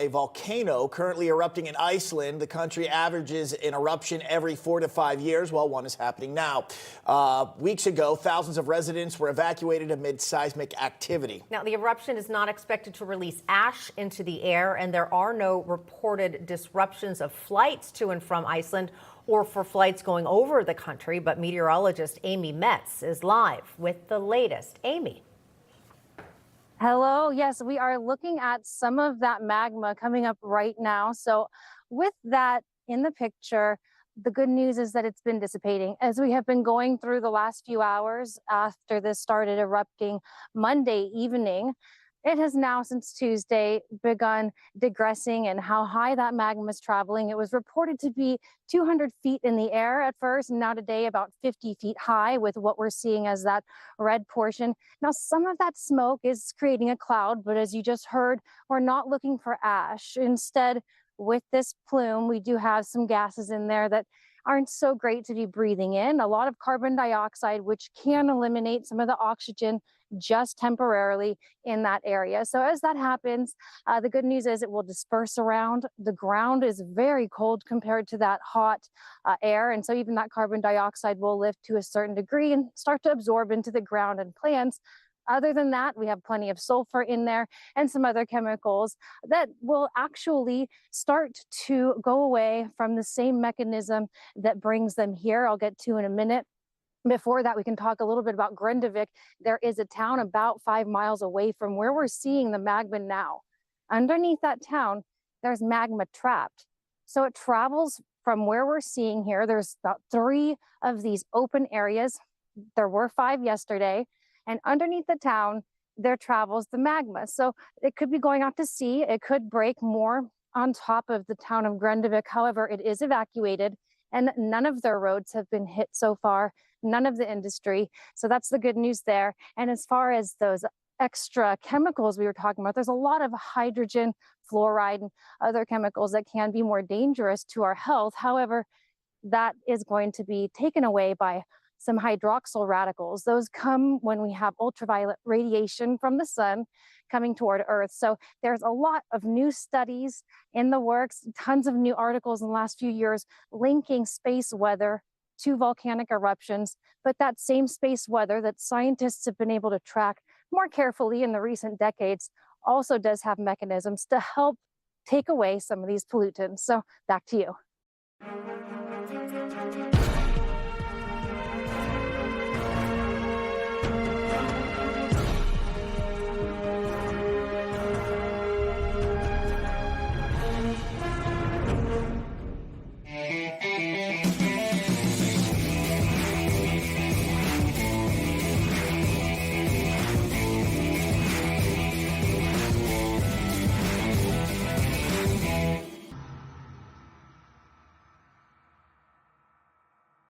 A volcano currently erupting in Iceland. The country averages an eruption every 4 to 5 years. Well, one is happening now. Weeks ago, thousands of residents were evacuated amid seismic activity. Now, the eruption is not expected to release ash into the air, and there are no reported disruptions of flights to and from Iceland or for flights going over the country. But meteorologist Amy Metz is live with the latest. Amy. Hello. Yes, we are looking at some of that magma coming up right now. So with that in the picture, the good news is that it's been dissipating as we have been going through the last few hours after this started erupting Monday evening. It has now, since Tuesday, begun digressing and how high that magma is traveling. It was reported to be 200 feet in the air at first, and now today about 50 feet high with what we're seeing as that red portion. Now, some of that smoke is creating a cloud, but as you just heard, we're not looking for ash. Instead, with this plume, we do have some gases in there that aren't so great to be breathing in. A lot of carbon dioxide, which can eliminate some of the oxygen just temporarily in that area. So as that happens, the good news is it will disperse around. The ground is very cold compared to that hot air. And so even that carbon dioxide will lift to a certain degree and start to absorb into the ground and plants. Other than that, we have plenty of sulfur in there and some other chemicals that will actually start to go away from the same mechanism that brings them here. I'll get to in a minute. Before that, we can talk a little bit about Grindavik. There is a town about 5 miles away from where we're seeing the magma now. Underneath that town, there's magma trapped. So it travels from where we're seeing here. There's about 3 of these open areas. There were 5 yesterday. And underneath the town, there travels the magma. So it could be going out to sea. It could break more on top of the town of Grindavik. However, it is evacuated and none of their roads have been hit so far, none of the industry. So that's the good news there. And as far as those extra chemicals we were talking about, there's a lot of hydrogen, fluoride, and other chemicals that can be more dangerous to our health. However, that is going to be taken away by some hydroxyl radicals. Those come when we have ultraviolet radiation from the sun coming toward Earth. So there's a lot of new studies in the works, tons of new articles in the last few years linking space weather to volcanic eruptions. But that same space weather that scientists have been able to track more carefully in the recent decades also does have mechanisms to help take away some of these pollutants. So back to you.